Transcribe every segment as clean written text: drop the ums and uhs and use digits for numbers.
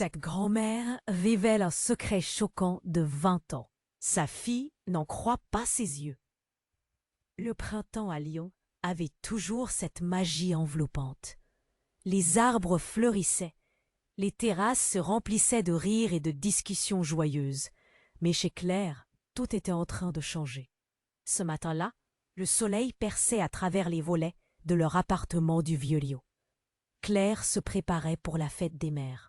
Cette grand-mère révèle un secret choquant de 20 ans. Sa fille n'en croit pas ses yeux. Le printemps à Lyon avait toujours cette magie enveloppante. Les arbres fleurissaient, les terrasses se remplissaient de rires et de discussions joyeuses. Mais chez Claire, tout était en train de changer. Ce matin-là, le soleil perçait à travers les volets de leur appartement du Vieux-Lyon. Claire se préparait pour la fête des mères.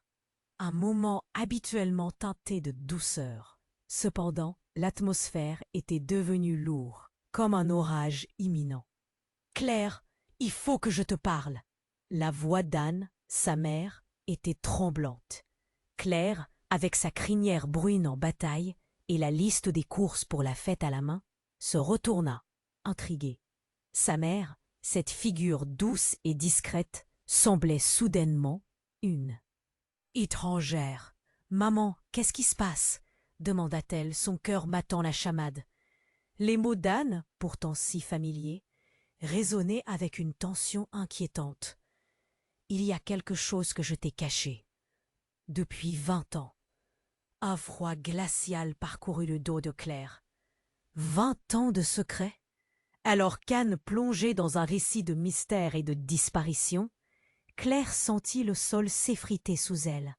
Un moment habituellement teinté de douceur. Cependant, l'atmosphère était devenue lourde, comme un orage imminent. « Claire, il faut que je te parle !» La voix d'Anne, sa mère, était tremblante. Claire, avec sa crinière brune en bataille et la liste des courses pour la fête à la main, se retourna, intriguée. Sa mère, cette figure douce et discrète, semblait soudainement une étrangère. « Maman, qu'est-ce qui se passe ?» demanda-t-elle, son cœur battant la chamade. Les mots d'Anne, pourtant si familiers, résonnaient avec une tension inquiétante. « Il y a quelque chose que je t'ai caché. Depuis 20 ans. » Un froid glacial parcourut le dos de Claire. 20 ans de secret? Alors qu'Anne plongeait dans un récit de mystère et de disparition, Claire sentit le sol s'effriter sous elle.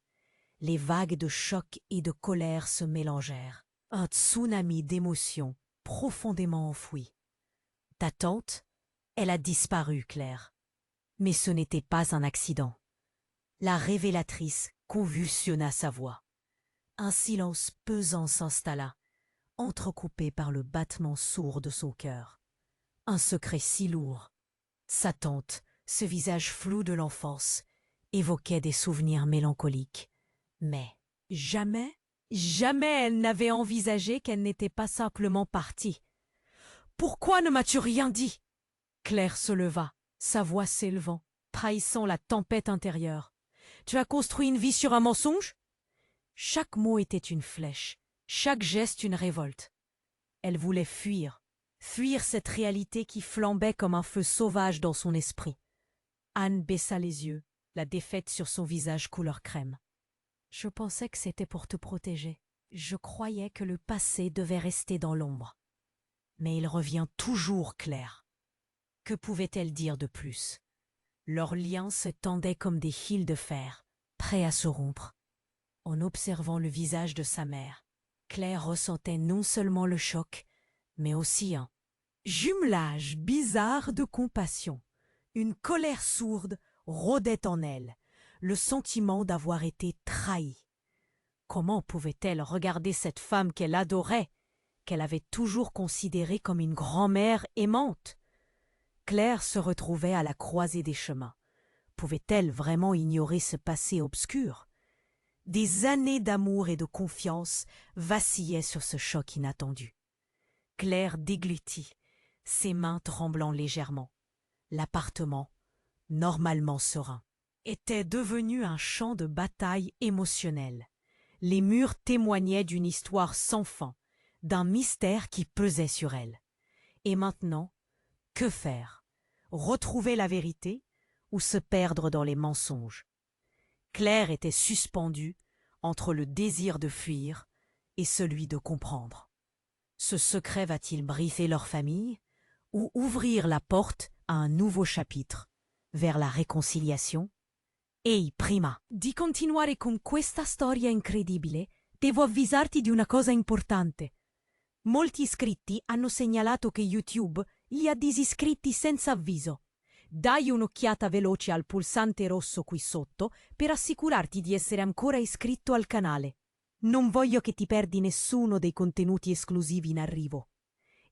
Les vagues de choc et de colère se mélangèrent. Un tsunami d'émotions profondément enfoui. Ta tante, elle a disparu, Claire. Mais ce n'était pas un accident. La révélatrice convulsionna sa voix. Un silence pesant s'installa, entrecoupé par le battement sourd de son cœur. Un secret si lourd. Sa tante, ce visage flou de l'enfance, évoquait des souvenirs mélancoliques. Mais jamais, jamais elle n'avait envisagé qu'elle n'était pas simplement partie. « Pourquoi ne m'as-tu rien dit ?» Claire se leva, sa voix s'élevant, trahissant la tempête intérieure. « Tu as construit une vie sur un mensonge ?» Chaque mot était une flèche, chaque geste une révolte. Elle voulait fuir, fuir cette réalité qui flambait comme un feu sauvage dans son esprit. Anne baissa les yeux, la défaite sur son visage couleur crème. « Je pensais que c'était pour te protéger. Je croyais que le passé devait rester dans l'ombre. Mais il revient toujours, Claire. » Que pouvait-elle dire de plus? Leurs liens se tendaient comme des fils de fer, prêts à se rompre. En observant le visage de sa mère, Claire ressentait non seulement le choc, mais aussi un jumelage bizarre de compassion. Une colère sourde rôdait en elle, le sentiment d'avoir été trahie. Comment pouvait-elle regarder cette femme qu'elle adorait, qu'elle avait toujours considérée comme une grand-mère aimante? Claire se retrouvait à la croisée des chemins. Pouvait-elle vraiment ignorer ce passé obscur? Des années d'amour et de confiance vacillaient sur ce choc inattendu. Claire déglutit, ses mains tremblant légèrement. L'appartement, normalement serein, était devenu un champ de bataille émotionnelle. Les murs témoignaient d'une histoire sans fin, d'un mystère qui pesait sur elle. Et maintenant, que faire? Retrouver la vérité ou se perdre dans les mensonges? Claire était suspendue entre le désir de fuir et celui de comprendre. Ce secret va-t-il briser leur famille ou ouvrir la porte à un nouveau chapitre, vers la réconciliation? Ehi, prima di continuare con questa storia incredibile, devo avvisarti di una cosa importante. Molti iscritti hanno segnalato che YouTube li ha disiscritti senza avviso. Dai un'occhiata veloce al pulsante rosso qui sotto per assicurarti di essere ancora iscritto al canale. Non voglio che ti perdi nessuno dei contenuti esclusivi in arrivo.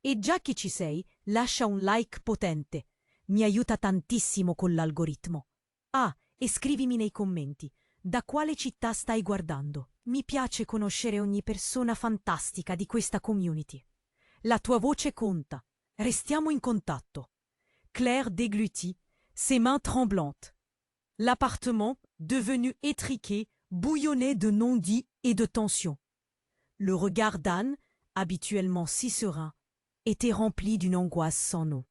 E già che ci sei, lascia un like potente. Mi aiuta tantissimo con l'algoritmo. Ah, e scrivimi nei commenti. Da quale città stai guardando? Mi piace conoscere ogni persona fantastica di questa community. La tua voce conta. Restiamo in contatto. Claire déglutit, ses mains tremblantes. L'appartement, devenu étriqué, bouillonnait de non-dits et de tensions. Le regard d'Anne, habituellement si serein, était rempli d'une angoisse sans nom.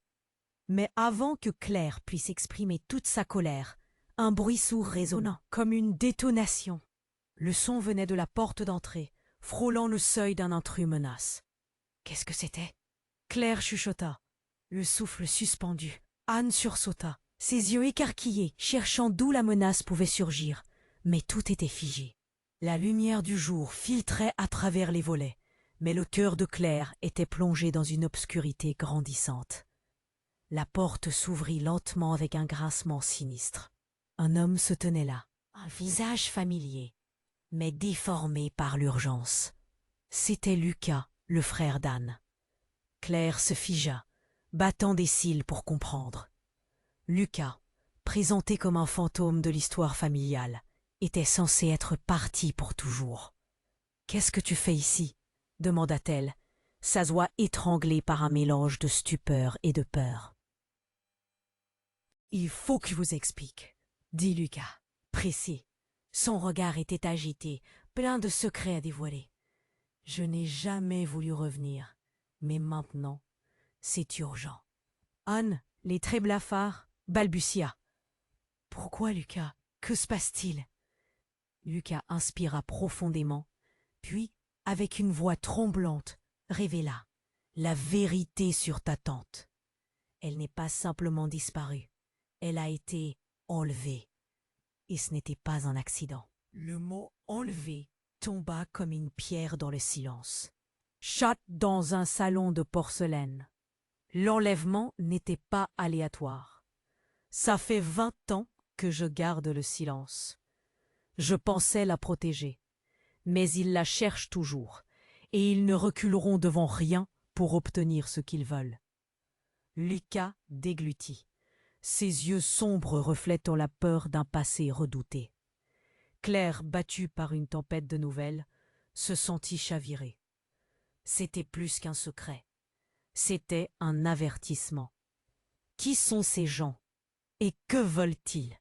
Mais avant que Claire puisse exprimer toute sa colère, un bruit sourd résonna, comme une détonation. Le son venait de la porte d'entrée, frôlant le seuil d'un intrus menace. Qu'est-ce que c'était? Claire chuchota, le souffle suspendu. Anne sursauta, ses yeux écarquillés, cherchant d'où la menace pouvait surgir. Mais tout était figé. La lumière du jour filtrait à travers les volets, mais le cœur de Claire était plongé dans une obscurité grandissante. La porte s'ouvrit lentement avec un grincement sinistre. Un homme se tenait là, un visage familier, mais déformé par l'urgence. C'était Lucas, le frère d'Anne. Claire se figea, battant des cils pour comprendre. Lucas, présenté comme un fantôme de l'histoire familiale, était censé être parti pour toujours. « Qu'est-ce que tu fais ici ?» demanda-t-elle, sa voix étranglée par un mélange de stupeur et de peur. « Il faut que je vous explique, » dit Lucas, pressé. Son regard était agité, plein de secrets à dévoiler. « Je n'ai jamais voulu revenir, mais maintenant, c'est urgent. » Anne, les traits blafards, balbutia. « Pourquoi, Lucas? Que se passe-t-il » Lucas inspira profondément, puis, avec une voix tremblante, révéla « La vérité sur ta tante. Elle n'est pas simplement disparue, elle a été enlevée. Et ce n'était pas un accident. » Le mot « enlevé » tomba comme une pierre dans le silence. Chatte dans un salon de porcelaine. L'enlèvement n'était pas aléatoire. Ça fait 20 ans que je garde le silence. Je pensais la protéger, mais ils la cherchent toujours, et ils ne reculeront devant rien pour obtenir ce qu'ils veulent. Lucas déglutit, ses yeux sombres reflétant la peur d'un passé redouté. Claire, battue par une tempête de nouvelles, se sentit chavirer. C'était plus qu'un secret. C'était un avertissement. Qui sont ces gens et que veulent-ils?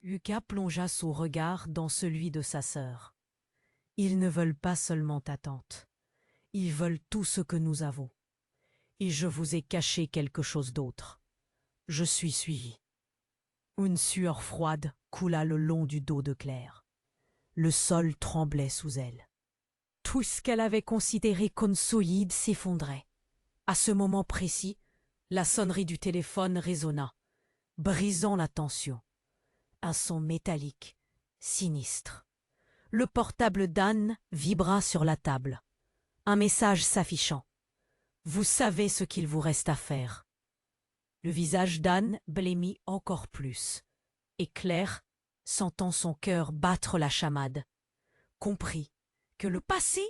Lucas plongea son regard dans celui de sa sœur. Ils ne veulent pas seulement ta tante. Ils veulent tout ce que nous avons. Et je vous ai caché quelque chose d'autre. Je suis suivi. Une sueur froide coula le long du dos de Claire. Le sol tremblait sous elle. Tout ce qu'elle avait considéré comme solide s'effondrait. À ce moment précis, la sonnerie du téléphone résonna, brisant la tension. Un son métallique, sinistre. Le portable d'Anne vibra sur la table. Un message s'affichant. « Vous savez ce qu'il vous reste à faire. » Le visage d'Anne blêmit encore plus. Et Claire, sentant son cœur battre la chamade, comprit que le passé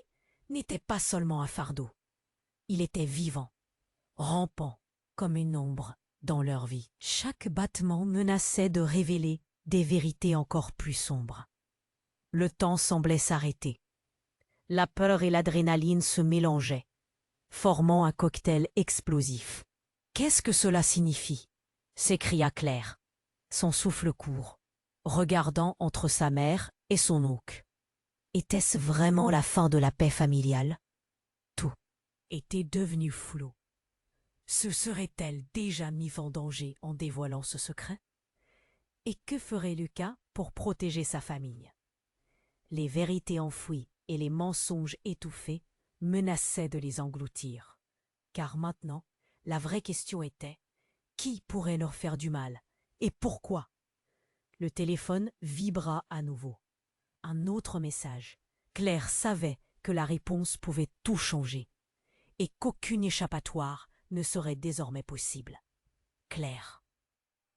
n'était pas seulement un fardeau. Il était vivant, rampant comme une ombre dans leur vie. Chaque battement menaçait de révéler des vérités encore plus sombres. Le temps semblait s'arrêter. La peur et l'adrénaline se mélangeaient, formant un cocktail explosif. « Qu'est-ce que cela signifie » s'écria Claire, son souffle court, regardant entre sa mère et son oncle. Était-ce vraiment la fin de la paix familiale? Tout était devenu flou. Se serait-elle déjà mise en danger en dévoilant ce secret? Et que ferait Lucas pour protéger sa famille? Les vérités enfouies et les mensonges étouffés menaçaient de les engloutir. Car maintenant, la vraie question était « Qui pourrait leur faire du mal? Et pourquoi ?» Le téléphone vibra à nouveau. Un autre message. Claire savait que la réponse pouvait tout changer et qu'aucune échappatoire ne serait désormais possible. Claire,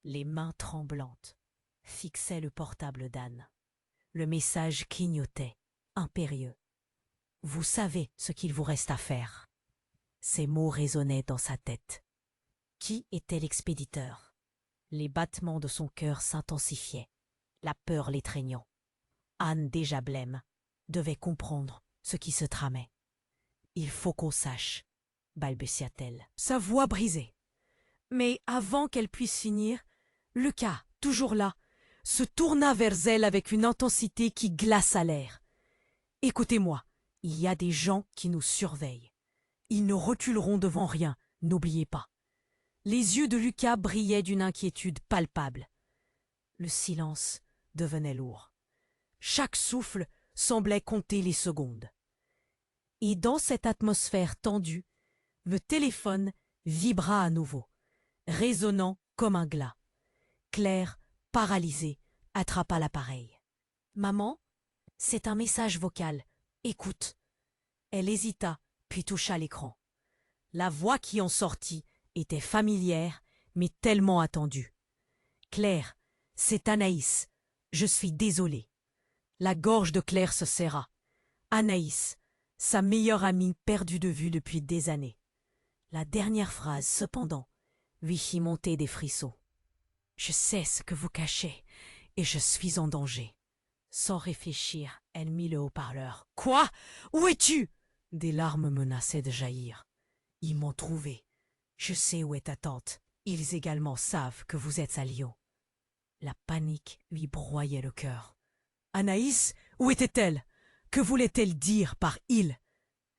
les mains tremblantes, fixait le portable d'Anne. Le message clignotait, impérieux. « Vous savez ce qu'il vous reste à faire. » Ces mots résonnaient dans sa tête. Qui était l'expéditeur? Les battements de son cœur s'intensifiaient, la peur l'étreignant. Anne, déjà blême, devait comprendre ce qui se tramait. « Il faut qu'on sache, » balbutia-t-elle, sa voix brisée. Mais avant qu'elle puisse finir, Lucas, toujours là, se tourna vers elle avec une intensité qui glaça l'air. « Écoutez-moi, il y a des gens qui nous surveillent. Ils ne reculeront devant rien, n'oubliez pas. » Les yeux de Lucas brillaient d'une inquiétude palpable. Le silence devenait lourd. Chaque souffle semblait compter les secondes. Et dans cette atmosphère tendue, le téléphone vibra à nouveau, résonnant comme un glas. Claire, paralysée, attrapa l'appareil. « Maman, c'est un message vocal. Écoute. » Elle hésita, puis toucha l'écran. La voix qui en sortit était familière, mais tellement attendue. « Claire, c'est Anaïs. Je suis désolée. » La gorge de Claire se serra. Anaïs, sa meilleure amie perdue de vue depuis des années. La dernière phrase, cependant, lui fit monter des frissons. « Je sais ce que vous cachez, et je suis en danger. » Sans réfléchir, elle mit le haut-parleur. « Quoi? Où es-tu » Des larmes menaçaient de jaillir. « Ils m'ont trouvé. Je sais où est ta tante. Ils également savent que vous êtes à Lyon. » La panique lui broyait le cœur. « Anaïs, où était-elle? Que voulait-elle dire par « il »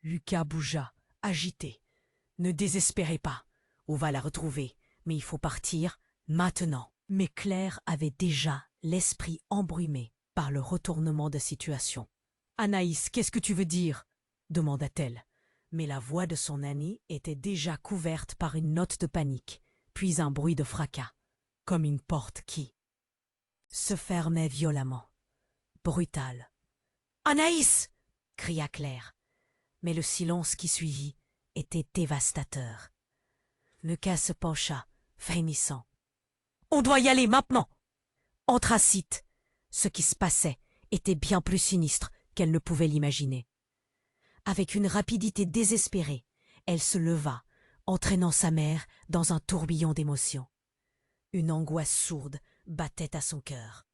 Lucas bougea, agité. « Ne désespérez pas. On va la retrouver, mais il faut partir maintenant. » Mais Claire avait déjà l'esprit embrumé par le retournement de situation. « Anaïs, qu'est-ce que tu veux dire ?» demanda-t-elle. Mais la voix de son amie était déjà couverte par une note de panique, puis un bruit de fracas, comme une porte qui se fermait violemment. Brutal. « Anaïs !» cria Claire. Mais le silence qui suivit était dévastateur. Lucas se pencha, frémissant. « On doit y aller maintenant !» Anthracite. Ce qui se passait était bien plus sinistre qu'elle ne pouvait l'imaginer. Avec une rapidité désespérée, elle se leva, entraînant sa mère dans un tourbillon d'émotions. Une angoisse sourde battait à son cœur.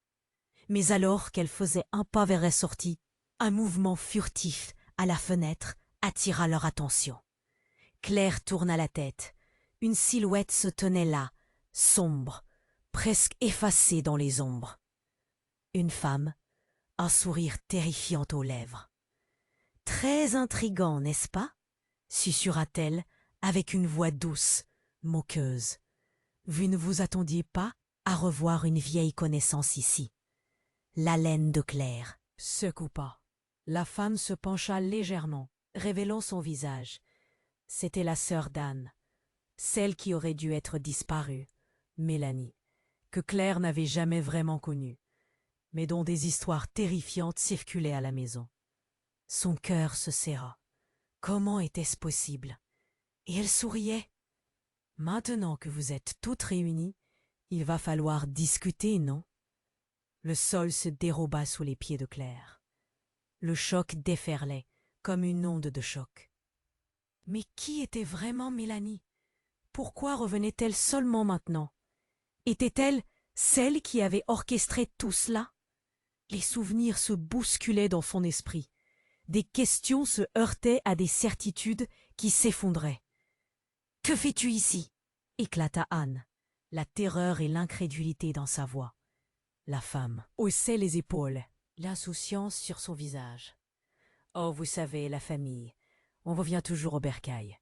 Mais alors qu'elle faisait un pas vers la sortie, un mouvement furtif à la fenêtre attira leur attention. Claire tourna la tête. Une silhouette se tenait là, sombre, presque effacée dans les ombres. Une femme, un sourire terrifiant aux lèvres. « Très intriguant, n'est-ce pas ?» susurra-t-elle avec une voix douce, moqueuse. « Vous ne vous attendiez pas à revoir une vieille connaissance ici. » L'haleine de Claire se coupa. La femme se pencha légèrement, révélant son visage. C'était la sœur d'Anne, celle qui aurait dû être disparue, Mélanie, que Claire n'avait jamais vraiment connue, mais dont des histoires terrifiantes circulaient à la maison. Son cœur se serra. Comment était-ce possible? Et elle souriait. Maintenant que vous êtes toutes réunies, il va falloir discuter, non? Le sol se déroba sous les pieds de Claire. Le choc déferlait, comme une onde de choc. Mais qui était vraiment Mélanie? Pourquoi revenait-elle seulement maintenant? Était-elle celle qui avait orchestré tout cela? Les souvenirs se bousculaient dans son esprit. Des questions se heurtaient à des certitudes qui s'effondraient. « Que fais-tu ici ?» éclata Anne, la terreur et l'incrédulité dans sa voix. La femme haussait les épaules, l'insouciance sur son visage. « Oh, vous savez, la famille, on revient toujours au bercail. »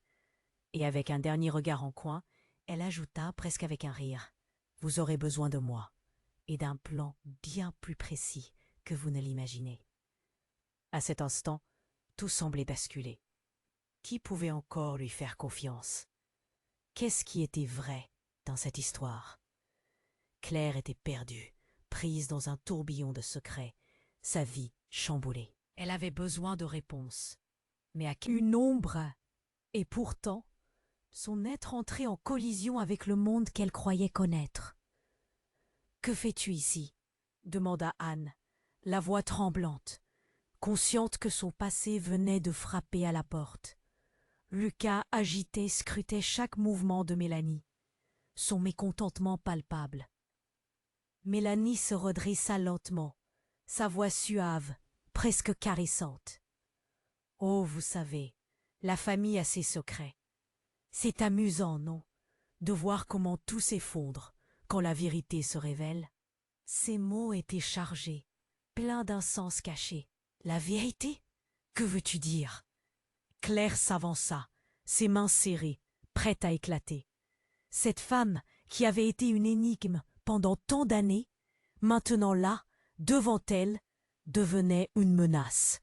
Et avec un dernier regard en coin, elle ajouta presque avec un rire. « Vous aurez besoin de moi, et d'un plan bien plus précis que vous ne l'imaginez. » À cet instant, tout semblait basculer. Qui pouvait encore lui faire confiance? Qu'est-ce qui était vrai dans cette histoire? Claire était perdue, prise dans un tourbillon de secrets, sa vie chamboulée. Elle avait besoin de réponses. Mais à une ombre, et pourtant, son être entrait en collision avec le monde qu'elle croyait connaître. « Que fais-tu ici ?» demanda Anne, la voix tremblante, consciente que son passé venait de frapper à la porte. Lucas, agité, scrutait chaque mouvement de Mélanie, son mécontentement palpable. Mélanie se redressa lentement, sa voix suave, presque caressante. « Oh, vous savez, la famille a ses secrets. C'est amusant, non, de voir comment tout s'effondre quand la vérité se révèle. » Ces mots étaient chargés, pleins d'un sens caché. « La vérité? Que veux-tu dire ?» Claire s'avança, ses mains serrées, prête à éclater. Cette femme, qui avait été une énigme pendant tant d'années, maintenant là, devant elle, devenait une menace.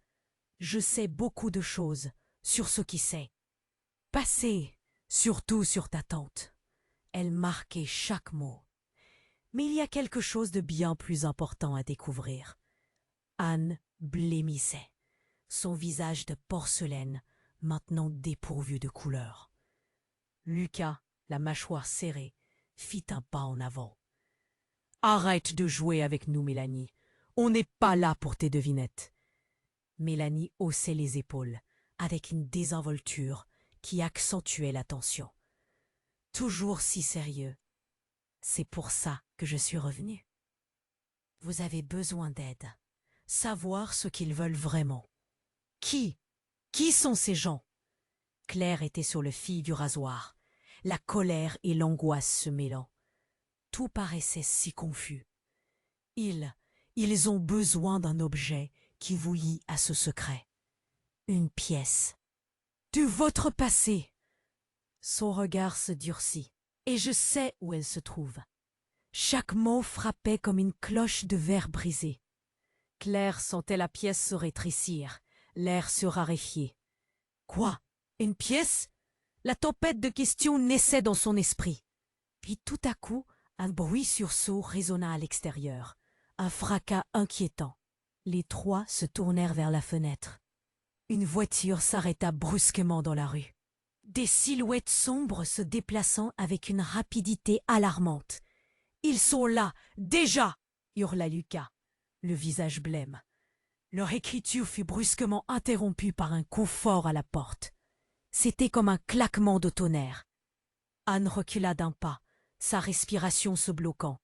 Je sais beaucoup de choses sur ce qui s'est passé, surtout sur ta tante. Elle marquait chaque mot. Mais il y a quelque chose de bien plus important à découvrir. Anne blêmissait, son visage de porcelaine maintenant dépourvu de couleur. Lucas, la mâchoire serrée, fit un pas en avant. « Arrête de jouer avec nous, Mélanie. On n'est pas là pour tes devinettes. » Mélanie haussait les épaules, avec une désinvolture qui accentuait la tension. Toujours si sérieux. C'est pour ça que je suis revenue. Vous avez besoin d'aide. Savoir ce qu'ils veulent vraiment. Qui sont ces gens? Claire était sur le fil du rasoir, la colère et l'angoisse se mêlant. Tout paraissait si confus. Ils ont besoin d'un objet qui vous lie à ce secret. Une pièce. De votre passé. Son regard se durcit, et je sais où elle se trouve. Chaque mot frappait comme une cloche de verre brisée. Claire sentait la pièce se rétrécir, l'air se raréfier. Quoi? Une pièce? La tempête de questions naissait dans son esprit. Puis tout à coup, un bruit sursaut résonna à l'extérieur, un fracas inquiétant. Les trois se tournèrent vers la fenêtre. Une voiture s'arrêta brusquement dans la rue. Des silhouettes sombres se déplaçant avec une rapidité alarmante. « Ils sont là, déjà !» hurla Lucas, le visage blême. Leur écriture fut brusquement interrompue par un coup fort à la porte. C'était comme un claquement de tonnerre. Anne recula d'un pas, sa respiration se bloquant.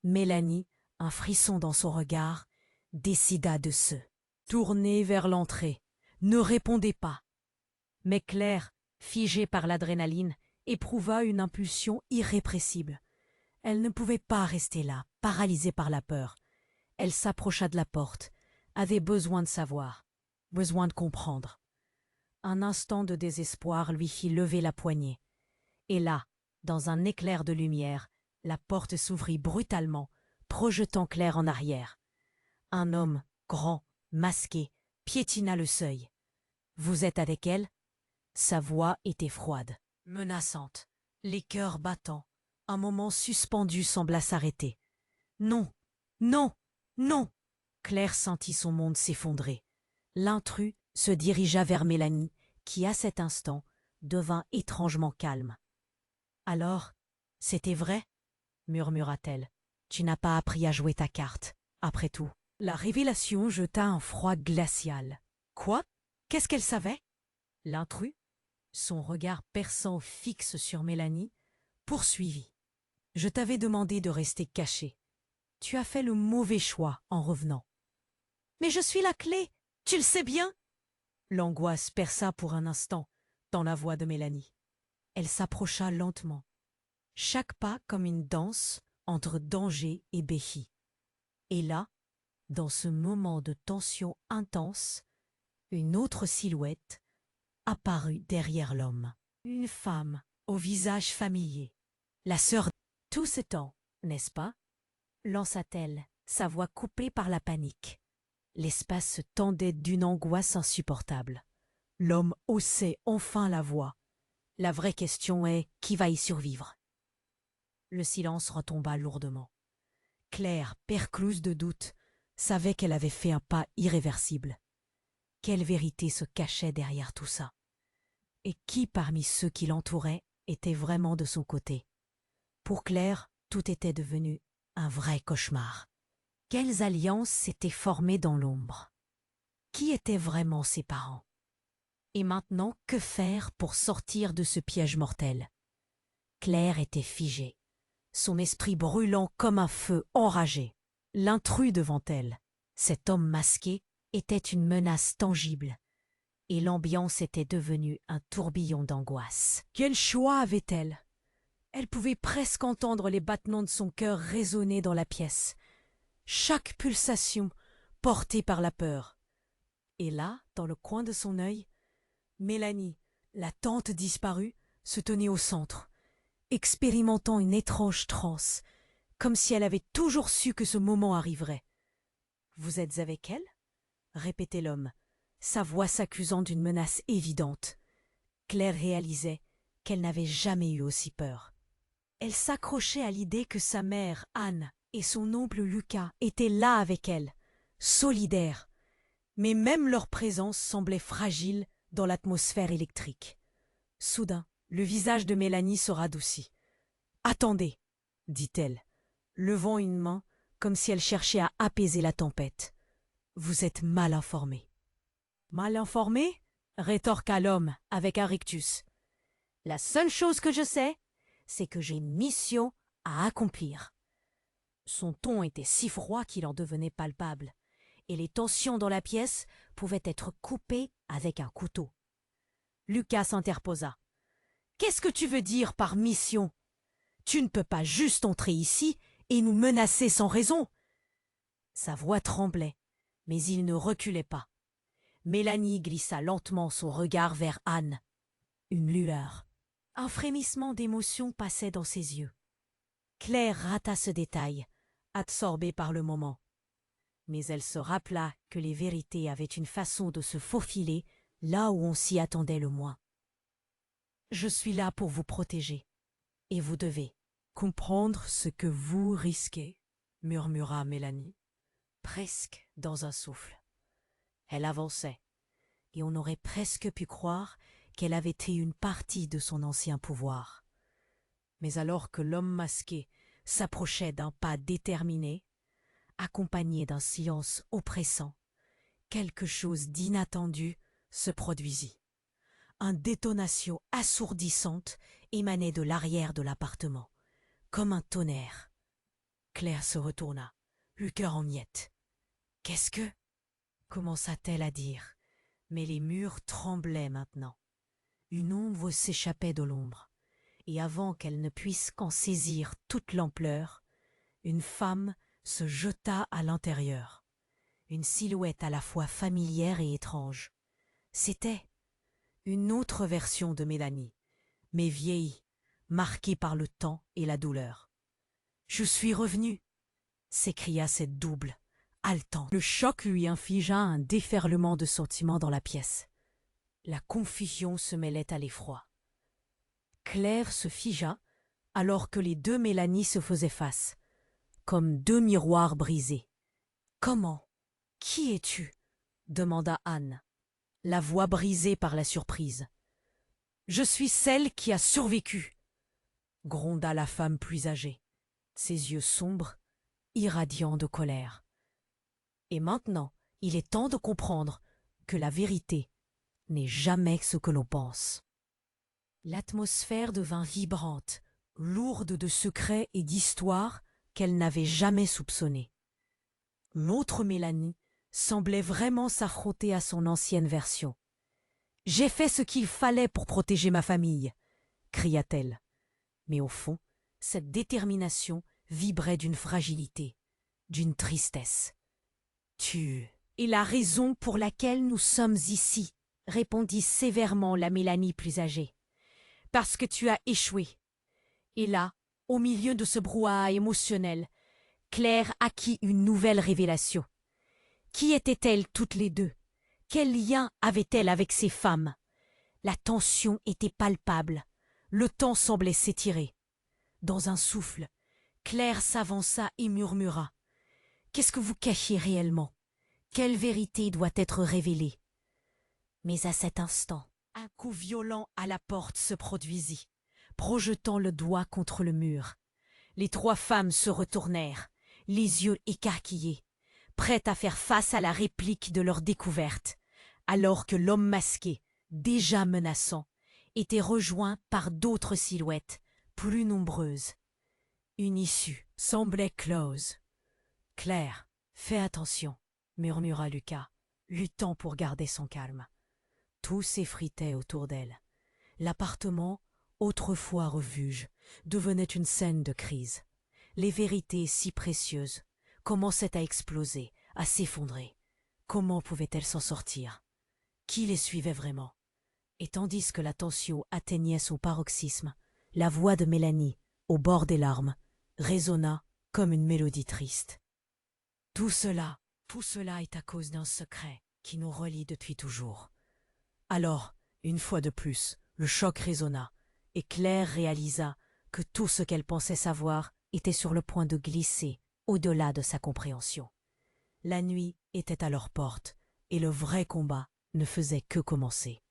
Mélanie, un frisson dans son regard, décida de se tourner vers l'entrée. Ne répondez pas. Mais Claire, figée par l'adrénaline, éprouva une impulsion irrépressible. Elle ne pouvait pas rester là, paralysée par la peur. Elle s'approcha de la porte, avait besoin de savoir, besoin de comprendre. Un instant de désespoir lui fit lever la poignée. Et là, dans un éclair de lumière, la porte s'ouvrit brutalement, projetant Claire en arrière. Un homme, grand, masqué, piétina le seuil. « Vous êtes avec elle ?» Sa voix était froide, menaçante, les cœurs battants. Un moment suspendu sembla s'arrêter. « Non, non, non !» Claire sentit son monde s'effondrer. L'intrus se dirigea vers Mélanie, qui, à cet instant, devint étrangement calme. « Alors, c'était vrai ?» murmura-t-elle. « Tu n'as pas appris à jouer ta carte, après tout. » La révélation jeta un froid glacial. « Quoi? Qu'est-ce qu'elle savait ?» L'intrus, son regard perçant fixe sur Mélanie, poursuivit. « Je t'avais demandé de rester cachée. Tu as fait le mauvais choix en revenant. »« Mais je suis la clé, tu le sais bien !» L'angoisse perça pour un instant dans la voix de Mélanie. Elle s'approcha lentement, chaque pas comme une danse entre danger et béhi. Et là, dans ce moment de tension intense, une autre silhouette apparut derrière l'homme. Une femme au visage familier. La sœur. « Tout ce temps, n'est-ce pas ?» lança-t-elle, sa voix coupée par la panique. L'espace se tendait d'une angoisse insupportable. L'homme haussait enfin la voix. La vraie question est, qui va y survivre? Le silence retomba lourdement. Claire, percluse de doute, savait qu'elle avait fait un pas irréversible. Quelle vérité se cachait derrière tout ça? Et qui parmi ceux qui l'entouraient était vraiment de son côté? Pour Claire, tout était devenu un vrai cauchemar. Quelles alliances s'étaient formées dans l'ombre? Qui étaient vraiment ses parents? Et maintenant, que faire pour sortir de ce piège mortel? Claire était figée, son esprit brûlant comme un feu enragé. L'intrus devant elle, cet homme masqué, était une menace tangible, et l'ambiance était devenue un tourbillon d'angoisse. Quel choix avait-elle? Elle pouvait presque entendre les battements de son cœur résonner dans la pièce, chaque pulsation portée par la peur. Et là, dans le coin de son œil, Mélanie, la tante disparue, se tenait au centre, expérimentant une étrange transe, comme si elle avait toujours su que ce moment arriverait. Vous êtes avec elle? Répétait l'homme, sa voix s'accusant d'une menace évidente. Claire réalisait qu'elle n'avait jamais eu aussi peur. Elle s'accrochait à l'idée que sa mère, Anne, et son oncle Lucas étaient là avec elle, solidaires. Mais même leur présence semblait fragile dans l'atmosphère électrique. Soudain, le visage de Mélanie se radoucit. « Attendez !» dit-elle, levant une main comme si elle cherchait à apaiser la tempête. « Vous êtes mal informé. »« Mal informé ?» rétorqua l'homme avec un rictus. « La seule chose que je sais, c'est que j'ai une mission à accomplir. » Son ton était si froid qu'il en devenait palpable, et les tensions dans la pièce pouvaient être coupées avec un couteau. Lucas s'interposa. « Qu'est-ce que tu veux dire par mission? Tu ne peux pas juste entrer ici et nous menacer sans raison. » Sa voix tremblait, mais il ne reculait pas. Mélanie glissa lentement son regard vers Anne. Une lueur. Un frémissement d'émotion passait dans ses yeux. Claire rata ce détail, absorbée par le moment. Mais elle se rappela que les vérités avaient une façon de se faufiler là où on s'y attendait le moins. « Je suis là pour vous protéger, et vous devez comprendre ce que vous risquez, » murmura Mélanie, presque dans un souffle. Elle avançait, et on aurait presque pu croire qu'elle avait été une partie de son ancien pouvoir. Mais alors que l'homme masqué s'approchait d'un pas déterminé, accompagné d'un silence oppressant, quelque chose d'inattendu se produisit. Une détonation assourdissante émanait de l'arrière de l'appartement, comme un tonnerre. Claire se retourna, le cœur en miettes. « Qu'est-ce que » commença-t-elle à dire, mais les murs tremblaient maintenant. Une ombre s'échappait de l'ombre, et avant qu'elle ne puisse qu'en saisir toute l'ampleur, une femme se jeta à l'intérieur. Une silhouette à la fois familière et étrange. C'était une autre version de Mélanie, mais vieillie, marquée par le temps et la douleur. « Je suis revenue !» s'écria cette double, haletante. Le choc lui infligea un déferlement de sentiments dans la pièce. La confusion se mêlait à l'effroi. Claire se figea alors que les deux Mélanie se faisaient face, comme deux miroirs brisés. « Comment? Qui es-tu » demanda Anne, la voix brisée par la surprise. « Je suis celle qui a survécu » gronda la femme plus âgée, ses yeux sombres, irradiants de colère. « Et maintenant, il est temps de comprendre que la vérité n'est jamais ce que l'on pense. » L'atmosphère devint vibrante, lourde de secrets et d'histoires qu'elle n'avait jamais soupçonnées. L'autre Mélanie semblait vraiment s'affronter à son ancienne version. « J'ai fait ce qu'il fallait pour protéger ma famille !» cria-t-elle. Mais au fond, cette détermination vibrait d'une fragilité, d'une tristesse. « Tu es la raison pour laquelle nous sommes ici !» répondit sévèrement la Mélanie plus âgée. « Parce que tu as échoué. » Et là, au milieu de ce brouhaha émotionnel, Claire acquit une nouvelle révélation. Qui étaient-elles toutes les deux? Quel lien avaient-elles avec ces femmes? La tension était palpable. Le temps semblait s'étirer. Dans un souffle, Claire s'avança et murmura. « Qu'est-ce que vous cachez réellement? Quelle vérité doit être révélée ?» Mais à cet instant, un coup violent à la porte se produisit, projetant le doigt contre le mur. Les trois femmes se retournèrent, les yeux écarquillés, prêtes à faire face à la réplique de leur découverte, alors que l'homme masqué, déjà menaçant, était rejoint par d'autres silhouettes, plus nombreuses. Une issue semblait close. « Claire, fais attention » murmura Lucas, luttant pour garder son calme. Tout s'effritait autour d'elle. L'appartement, autrefois refuge, devenait une scène de crise. Les vérités si précieuses commençaient à exploser, à s'effondrer. Comment pouvait-elle s'en sortir? Qui les suivait vraiment? Et tandis que la tension atteignait son paroxysme, la voix de Mélanie, au bord des larmes, résonna comme une mélodie triste. Tout cela Tout cela est à cause d'un secret qui nous relie depuis toujours. Alors, une fois de plus, le choc résonna, et Claire réalisa que tout ce qu'elle pensait savoir était sur le point de glisser au-delà de sa compréhension. La nuit était à leur porte, et le vrai combat ne faisait que commencer.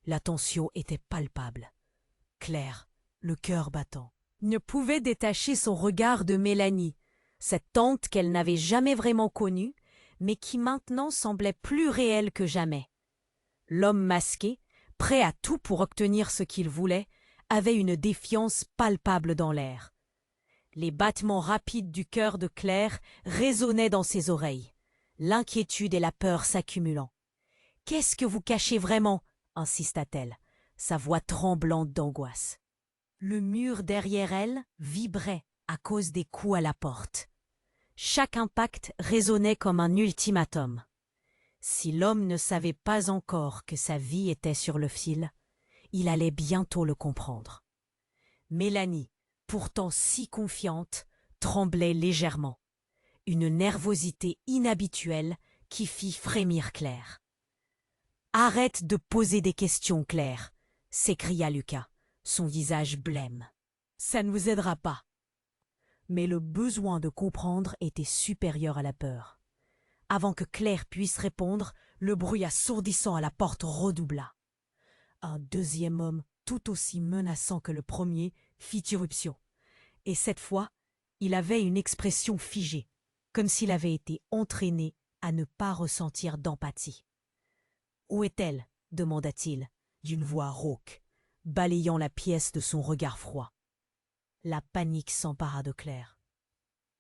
La tension était palpable. Claire, le cœur battant, ne pouvait détacher son regard de Mélanie, cette tante qu'elle n'avait jamais vraiment connue, mais qui maintenant semblait plus réelle que jamais. L'homme masqué, prêt à tout pour obtenir ce qu'il voulait, avait une défiance palpable dans l'air. Les battements rapides du cœur de Claire résonnaient dans ses oreilles, l'inquiétude et la peur s'accumulant. « Qu'est-ce que vous cachez vraiment ?» insista-t-elle, sa voix tremblante d'angoisse. Le mur derrière elle vibrait à cause des coups à la porte. Chaque impact résonnait comme un ultimatum. Si l'homme ne savait pas encore que sa vie était sur le fil, il allait bientôt le comprendre. Mélanie, pourtant si confiante, tremblait légèrement. Une nervosité inhabituelle qui fit frémir Claire. « Arrête de poser des questions, Claire !» s'écria Lucas, son visage blême. « Ça ne vous aidera pas. » Mais le besoin de comprendre était supérieur à la peur. Avant que Claire puisse répondre, le bruit assourdissant à la porte redoubla. Un deuxième homme, tout aussi menaçant que le premier, fit irruption. Et cette fois, il avait une expression figée, comme s'il avait été entraîné à ne pas ressentir d'empathie. « Où est-elle » demanda-t-il, d'une voix rauque, balayant la pièce de son regard froid. La panique s'empara de Claire.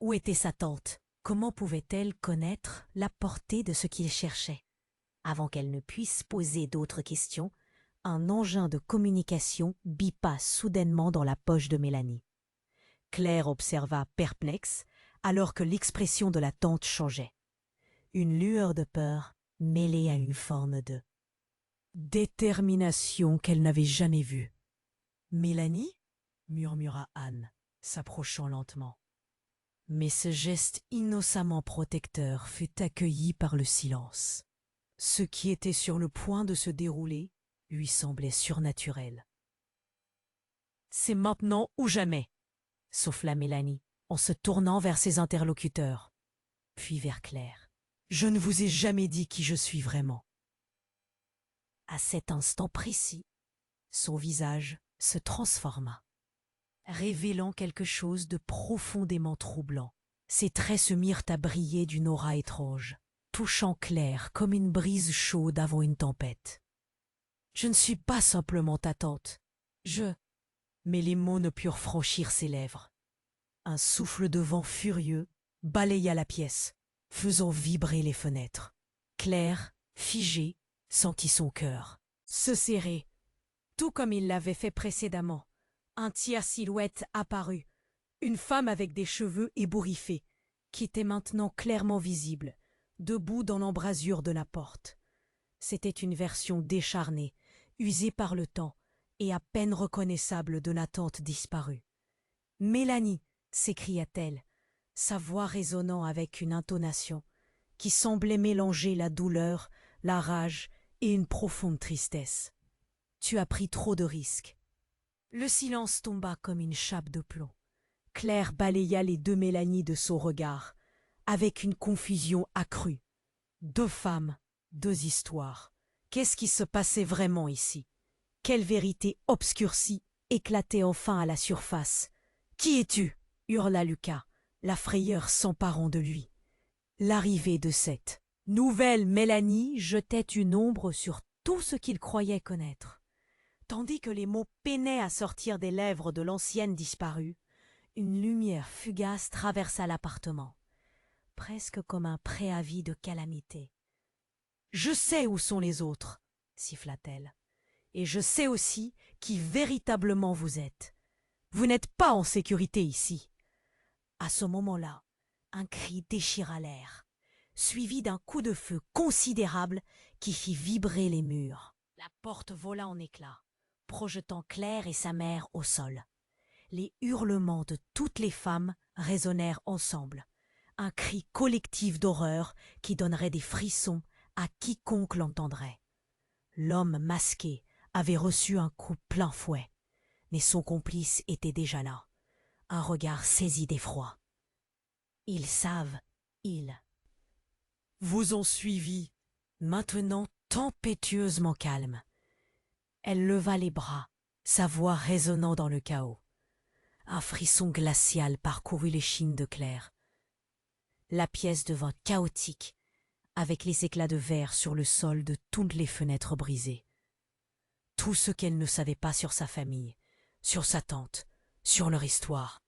Où était sa tante ? Comment pouvait-elle connaître la portée de ce qu'il cherchait ? Avant qu'elle ne puisse poser d'autres questions, un engin de communication bipa soudainement dans la poche de Mélanie. Claire observa perplexe, alors que l'expression de la tante changeait. Une lueur de peur mêlée à une forme de détermination qu'elle n'avait jamais vue. « Mélanie ?» murmura Anne, s'approchant lentement. Mais ce geste innocemment protecteur fut accueilli par le silence. Ce qui était sur le point de se dérouler lui semblait surnaturel. « C'est maintenant ou jamais !» souffla Mélanie, en se tournant vers ses interlocuteurs, puis vers Claire. « Je ne vous ai jamais dit qui je suis vraiment. » À cet instant précis, son visage se transforma, révélant quelque chose de profondément troublant. Ses traits se mirent à briller d'une aura étrange, touchant Claire comme une brise chaude avant une tempête. « Je ne suis pas simplement ta tante. Mais les mots ne purent franchir ses lèvres. Un souffle de vent furieux balaya la pièce, faisant vibrer les fenêtres. Claire, figée, sentit son cœur se serrer, tout comme il l'avait fait précédemment. Un tiers silhouette apparut, une femme avec des cheveux ébouriffés, qui était maintenant clairement visible, debout dans l'embrasure de la porte. C'était une version décharnée, usée par le temps, et à peine reconnaissable de la tante disparue. « Mélanie !» s'écria-t-elle, sa voix résonnant avec une intonation qui semblait mélanger la douleur, la rage et une profonde tristesse. « Tu as pris trop de risques. » Le silence tomba comme une chape de plomb. Claire balaya les deux Mélanie de son regard, avec une confusion accrue. Deux femmes, deux histoires. Qu'est-ce qui se passait vraiment ici ? Quelle vérité obscurcie éclatait enfin à la surface ? « Qui es-tu » hurla Lucas, la frayeur s'emparant de lui. L'arrivée de cette nouvelle Mélanie jetait une ombre sur tout ce qu'il croyait connaître. Tandis que les mots peinaient à sortir des lèvres de l'ancienne disparue, une lumière fugace traversa l'appartement, presque comme un préavis de calamité. « Je sais où sont les autres » siffla-t-elle. « Et je sais aussi qui véritablement vous êtes. Vous n'êtes pas en sécurité ici. » À ce moment-là, un cri déchira l'air, suivi d'un coup de feu considérable qui fit vibrer les murs. La porte vola en éclats, projetant Claire et sa mère au sol. Les hurlements de toutes les femmes résonnèrent ensemble, un cri collectif d'horreur qui donnerait des frissons à quiconque l'entendrait. L'homme masqué avait reçu un coup plein fouet, mais son complice était déjà là, un regard saisi d'effroi. Ils savent, ils vous ont suivi, maintenant tempétueusement calme. Elle leva les bras, sa voix résonnant dans le chaos. Un frisson glacial parcourut l'échine de Claire. La pièce devint chaotique, avec les éclats de verre sur le sol de toutes les fenêtres brisées. Tout ce qu'elle ne savait pas sur sa famille, sur sa tante, sur leur histoire,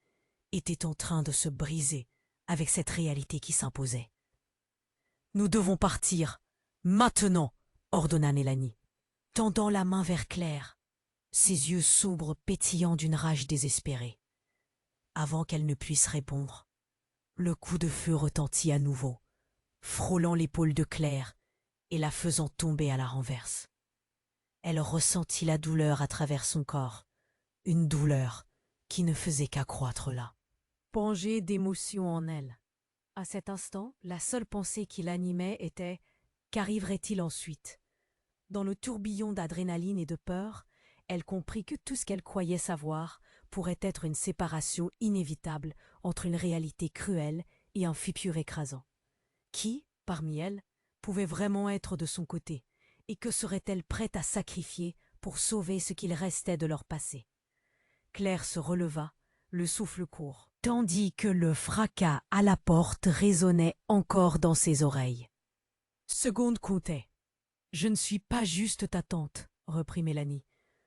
était en train de se briser avec cette réalité qui s'imposait. « Nous devons partir, maintenant !» ordonna Mélanie, tendant la main vers Claire, ses yeux sombres pétillant d'une rage désespérée. Avant qu'elle ne puisse répondre, le coup de feu retentit à nouveau, frôlant l'épaule de Claire et la faisant tomber à la renverse. Elle ressentit la douleur à travers son corps, une douleur qui ne faisait qu'accroître là. Pongée d'émotion en elle. À cet instant, la seule pensée qui l'animait était « qu'arriverait-il ensuite ?» Dans le tourbillon d'adrénaline et de peur, elle comprit que tout ce qu'elle croyait savoir pourrait être une séparation inévitable entre une réalité cruelle et un futur écrasant. Qui, parmi elles, pouvait vraiment être de son côté, et que serait-elle prête à sacrifier pour sauver ce qu'il restait de leur passé? Claire se releva, le souffle court, tandis que le fracas à la porte résonnait encore dans ses oreilles. Seconde comptait. « Je ne suis pas juste ta tante, » reprit Mélanie,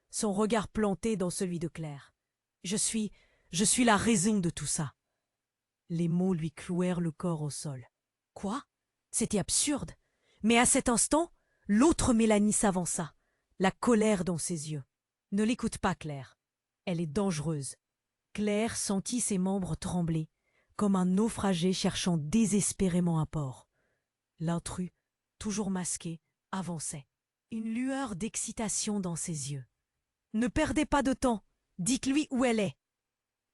son regard planté dans celui de Claire. « Je suis la raison de tout ça. » Les mots lui clouèrent le corps au sol. Quoi? C'était absurde. Mais à cet instant, l'autre Mélanie s'avança, la colère dans ses yeux. « Ne l'écoute pas, Claire. Elle est dangereuse. » Claire sentit ses membres trembler, comme un naufragé cherchant désespérément un port. L'intrus, toujours masqué, avançait, une lueur d'excitation dans ses yeux. « Ne perdez pas de temps, dites-lui où elle est !»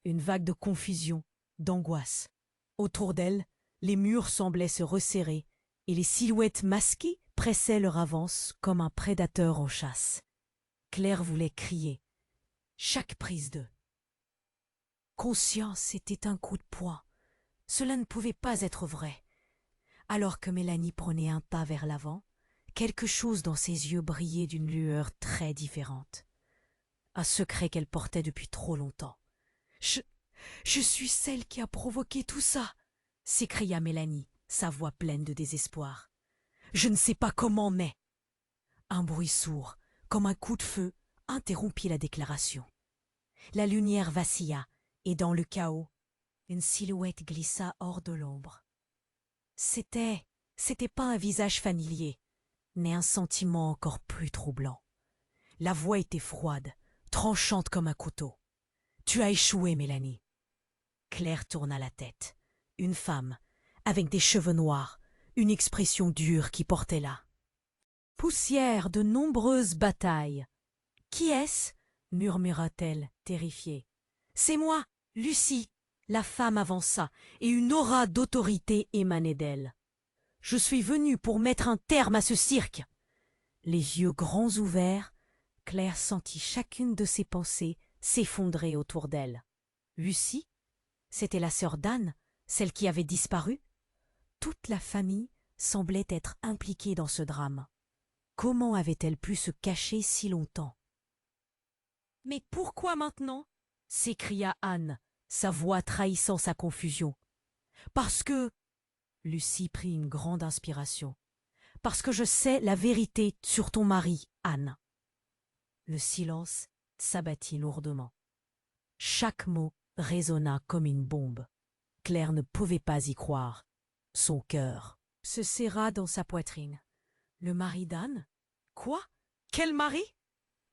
Une vague de confusion, d'angoisse. Autour d'elle, les murs semblaient se resserrer et les silhouettes masquées pressaient leur avance comme un prédateur en chasse. Claire voulait crier. Chaque prise de conscience était un coup de poing. Cela ne pouvait pas être vrai. Alors que Mélanie prenait un pas vers l'avant, quelque chose dans ses yeux brillait d'une lueur très différente. Un secret qu'elle portait depuis trop longtemps. « Je suis celle qui a provoqué tout ça !» s'écria Mélanie, sa voix pleine de désespoir. « Je ne sais pas comment, mais... » Un bruit sourd, comme un coup de feu, interrompit la déclaration. La lumière vacilla, et dans le chaos, une silhouette glissa hors de l'ombre. C'était pas un visage familier, mais un sentiment encore plus troublant. La voix était froide, tranchante comme un couteau. « Tu as échoué, Mélanie. » Claire tourna la tête. Une femme, avec des cheveux noirs, une expression dure qui portait là. Poussière de nombreuses batailles. « Qui est-ce » murmura-t-elle, terrifiée. « C'est moi, Lucie !» La femme avança, et une aura d'autorité émanait d'elle. « Je suis venue pour mettre un terme à ce cirque !» Les yeux grands ouverts, Claire sentit chacune de ses pensées s'effondrer autour d'elle. Lucie? C'était la sœur d'Anne, celle qui avait disparu? Toute la famille semblait être impliquée dans ce drame. Comment avait-elle pu se cacher si longtemps? « Mais pourquoi maintenant ?» s'écria Anne, sa voix trahissant sa confusion. « Parce que... » Lucie prit une grande inspiration. « Parce que je sais la vérité sur ton mari, Anne. » Le silence s'abattit lourdement. Chaque mot résonna comme une bombe. Claire ne pouvait pas y croire. Son cœur se serra dans sa poitrine. Le mari d'Anne? Quoi? Quel mari?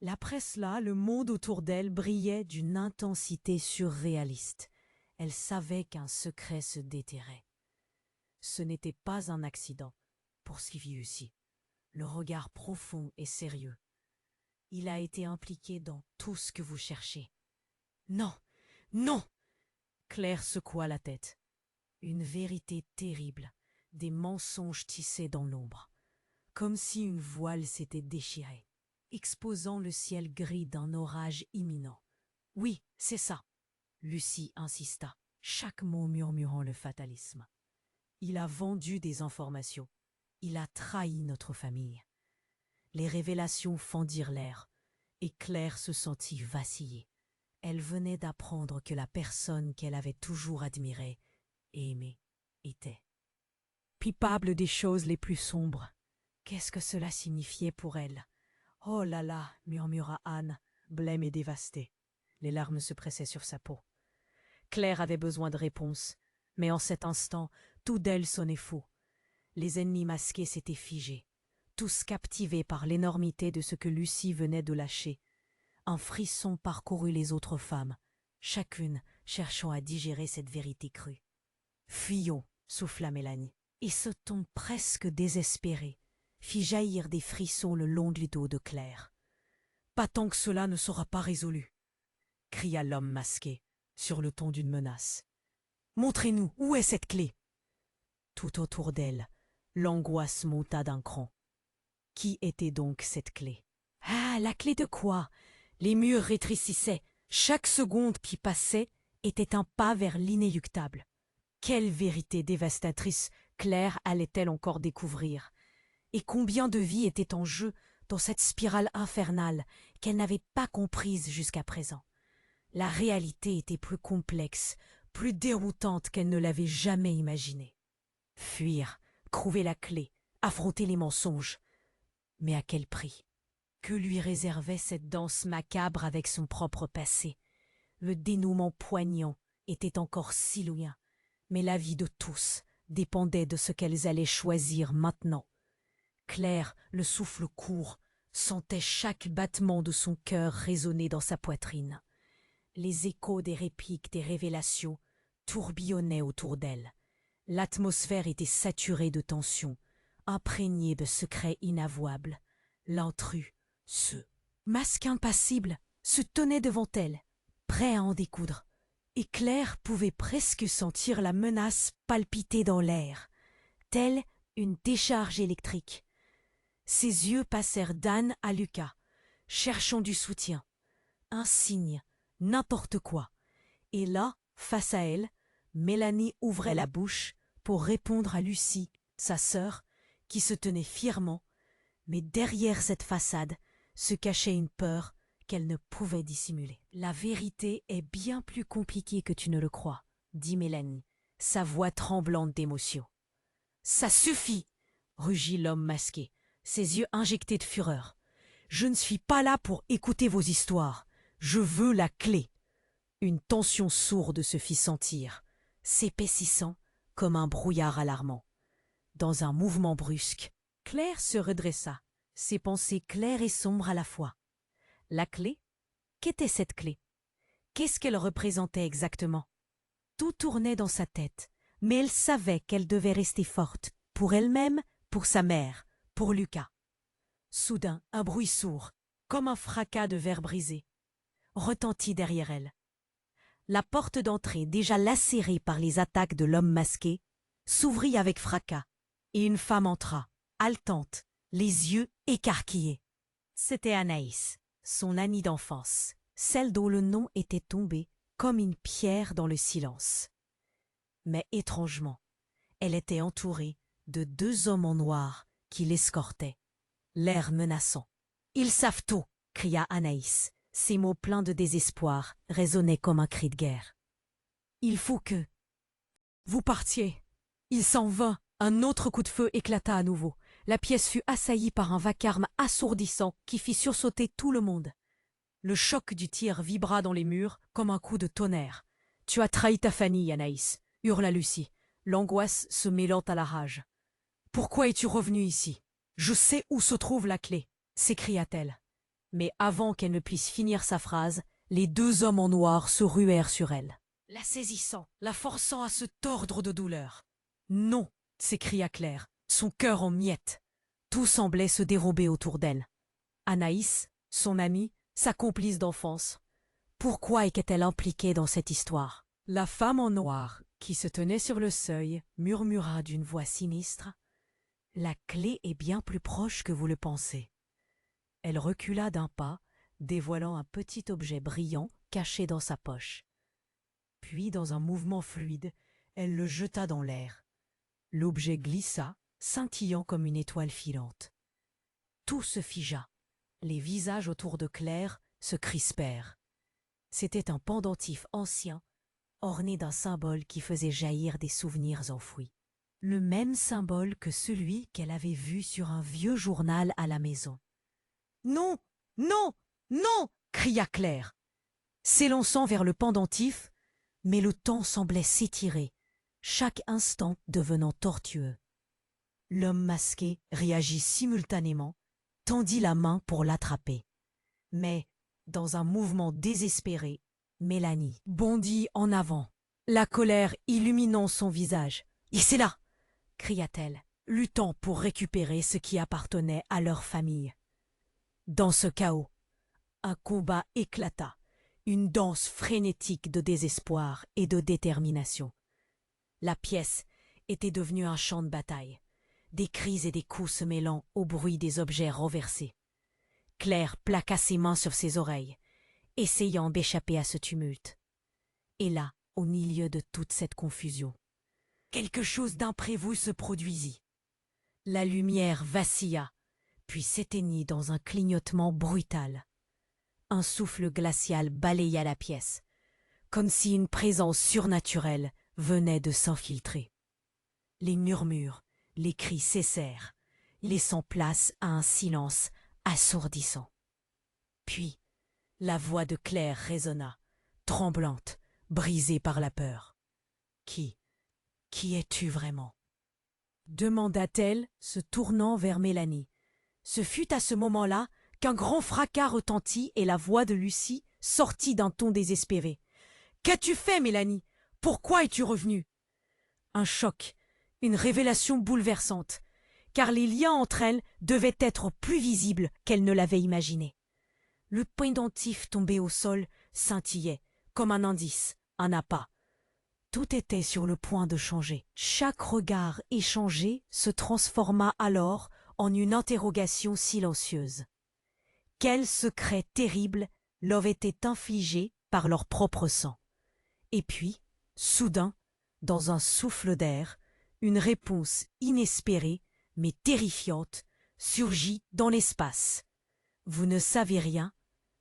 L'après cela, le monde autour d'elle brillait d'une intensité surréaliste. Elle savait qu'un secret se déterrait. Ce n'était pas un accident, poursuivit Lucie, le regard profond et sérieux. Il a été impliqué dans tout ce que vous cherchez. Non, non! Claire secoua la tête. Une vérité terrible, des mensonges tissés dans l'ombre, comme si une voile s'était déchirée, exposant le ciel gris d'un orage imminent. « Oui, c'est ça !» Lucie insista, chaque mot murmurant le fatalisme. « Il a vendu des informations. Il a trahi notre famille. » Les révélations fendirent l'air, et Claire se sentit vaciller. Elle venait d'apprendre que la personne qu'elle avait toujours admirée et aimée était coupable des choses les plus sombres. Qu'est-ce que cela signifiait pour elle? « Oh là là !» murmura Anne, blême et dévastée. Les larmes se pressaient sur sa peau. Claire avait besoin de réponses, mais en cet instant, tout d'elle sonnait faux. Les ennemis masqués s'étaient figés, tous captivés par l'énormité de ce que Lucie venait de lâcher. Un frisson parcourut les autres femmes, chacune cherchant à digérer cette vérité crue. « Fuyons !» souffla Mélanie, et ce ton presque désespéré fit jaillir des frissons le long du dos de Claire. « Pas tant que cela ne sera pas résolu !» cria l'homme masqué, sur le ton d'une menace. « Montrez-nous, où est cette clé ?» Tout autour d'elle, l'angoisse monta d'un cran. Qui était donc cette clé? Ah, la clé de quoi? Les murs rétrécissaient. Chaque seconde qui passait était un pas vers l'inéluctable. Quelle vérité dévastatrice Claire allait-elle encore découvrir? Et combien de vies étaient en jeu dans cette spirale infernale qu'elle n'avait pas comprise jusqu'à présent? La réalité était plus complexe, plus déroutante qu'elle ne l'avait jamais imaginée. Fuir, trouver la clé, affronter les mensonges. Mais à quel prix? Que lui réservait cette danse macabre avec son propre passé? Le dénouement poignant était encore si loin, mais la vie de tous dépendait de ce qu'elles allaient choisir maintenant. Claire, le souffle court, sentait chaque battement de son cœur résonner dans sa poitrine. Les échos des répliques des révélations tourbillonnaient autour d'elle. L'atmosphère était saturée de tension, imprégnée de secrets inavouables. L'intrus, ce masque impassible, se tenait devant elle, prêt à en découdre. Et Claire pouvait presque sentir la menace palpiter dans l'air, telle une décharge électrique. Ses yeux passèrent d'Anne à Lucas, cherchant du soutien, un signe, n'importe quoi. Et là, face à elle, Mélanie ouvrait la bouche pour répondre à Lucie, sa sœur, qui se tenait fièrement, mais derrière cette façade se cachait une peur qu'elle ne pouvait dissimuler. « La vérité est bien plus compliquée que tu ne le crois, » dit Mélanie, sa voix tremblante d'émotion. « Ça suffit !» rugit l'homme masqué, ses yeux injectés de fureur. « Je ne suis pas là pour écouter vos histoires. Je veux la clé. » Une tension sourde se fit sentir, s'épaississant comme un brouillard alarmant. Dans un mouvement brusque, Claire se redressa, ses pensées claires et sombres à la fois. La clé? Qu'était cette clé? Qu'est-ce qu'elle représentait exactement? Tout tournait dans sa tête, mais elle savait qu'elle devait rester forte, pour elle-même, pour sa mère, pour Lucas. Soudain, un bruit sourd, comme un fracas de verre brisé, retentit derrière elle. La porte d'entrée, déjà lacérée par les attaques de l'homme masqué, s'ouvrit avec fracas, et une femme entra, haletante, les yeux écarquillés. C'était Anaïs, son amie d'enfance, celle dont le nom était tombé comme une pierre dans le silence. Mais étrangement, elle était entourée de deux hommes en noir qui l'escortaient, l'air menaçant. « Ils savent tout !» cria Anaïs. Ses mots pleins de désespoir résonnaient comme un cri de guerre. « Il faut que vous partiez. » Il s'en vint. Un autre coup de feu éclata à nouveau. La pièce fut assaillie par un vacarme assourdissant qui fit sursauter tout le monde. Le choc du tir vibra dans les murs comme un coup de tonnerre. « Tu as trahi ta famille, Anaïs !» hurla Lucie, l'angoisse se mêlant à la rage. « Pourquoi es-tu revenue ici ? Je sais où se trouve la clé !» s'écria-t-elle. Mais avant qu'elle ne puisse finir sa phrase, les deux hommes en noir se ruèrent sur elle, la saisissant, la forçant à se tordre de douleur. « Non !» s'écria Claire, son cœur en miettes. Tout semblait se dérober autour d'elle. Anaïs, son amie, sa complice d'enfance. Pourquoi était-elle impliquée dans cette histoire? La femme en noir, qui se tenait sur le seuil, murmura d'une voix sinistre. « La clé est bien plus proche que vous le pensez. » Elle recula d'un pas, dévoilant un petit objet brillant caché dans sa poche. Puis, dans un mouvement fluide, elle le jeta dans l'air. L'objet glissa, scintillant comme une étoile filante. Tout se figea. Les visages autour de Claire se crispèrent. C'était un pendentif ancien, orné d'un symbole qui faisait jaillir des souvenirs enfouis. Le même symbole que celui qu'elle avait vu sur un vieux journal à la maison. « Non, non, non !» cria Claire, s'élançant vers le pendentif, mais le temps semblait s'étirer, chaque instant devenant tortueux. L'homme masqué réagit simultanément, tendit la main pour l'attraper. Mais, dans un mouvement désespéré, Mélanie bondit en avant, la colère illuminant son visage. « Et c'est là !» cria-t-elle, luttant pour récupérer ce qui appartenait à leur famille. Dans ce chaos, un combat éclata, une danse frénétique de désespoir et de détermination. La pièce était devenue un champ de bataille, des cris et des coups se mêlant au bruit des objets renversés. Claire plaqua ses mains sur ses oreilles, essayant d'échapper à ce tumulte. Et là, au milieu de toute cette confusion, quelque chose d'imprévu se produisit. La lumière vacilla, puis s'éteignit dans un clignotement brutal. Un souffle glacial balaya la pièce, comme si une présence surnaturelle venait de s'infiltrer. Les murmures, les cris cessèrent, laissant place à un silence assourdissant. Puis, la voix de Claire résonna, tremblante, brisée par la peur. « Qui es-tu vraiment ?» demanda-t-elle, se tournant vers Mélanie. Ce fut à ce moment-là qu'un grand fracas retentit et la voix de Lucie sortit d'un ton désespéré. « Qu'as-tu fait, Mélanie? Pourquoi es-tu revenue ?» Un choc, une révélation bouleversante, car les liens entre elles devaient être plus visibles qu'elle ne l'avait imaginé. Le pendentif tombé au sol scintillait, comme un indice, un appât. Tout était sur le point de changer. Chaque regard échangé se transforma alors en une interrogation silencieuse. Quel secret terrible leur était infligé par leur propre sang? Et puis, soudain, dans un souffle d'air, une réponse inespérée, mais terrifiante, surgit dans l'espace. « Vous ne savez rien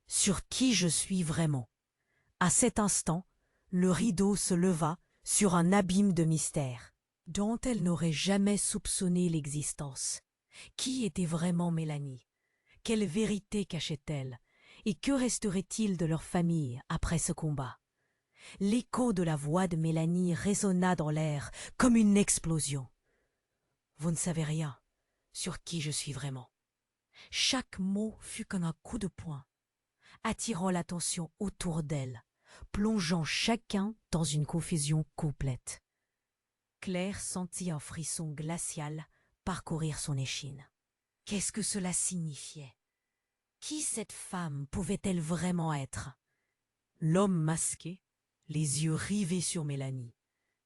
sur qui je suis vraiment. » À cet instant, le rideau se leva sur un abîme de mystère, dont elle n'aurait jamais soupçonné l'existence. Qui était vraiment Mélanie? Quelle vérité cachait-elle? Et que resterait-il de leur famille après ce combat? L'écho de la voix de Mélanie résonna dans l'air comme une explosion. « Vous ne savez rien sur qui je suis vraiment. » Chaque mot fut comme un coup de poing, attirant l'attention autour d'elle, plongeant chacun dans une confusion complète. Claire sentit un frisson glacial parcourir son échine. Qu'est-ce que cela signifiait? Qui cette femme pouvait-elle vraiment être? L'homme masqué, les yeux rivés sur Mélanie,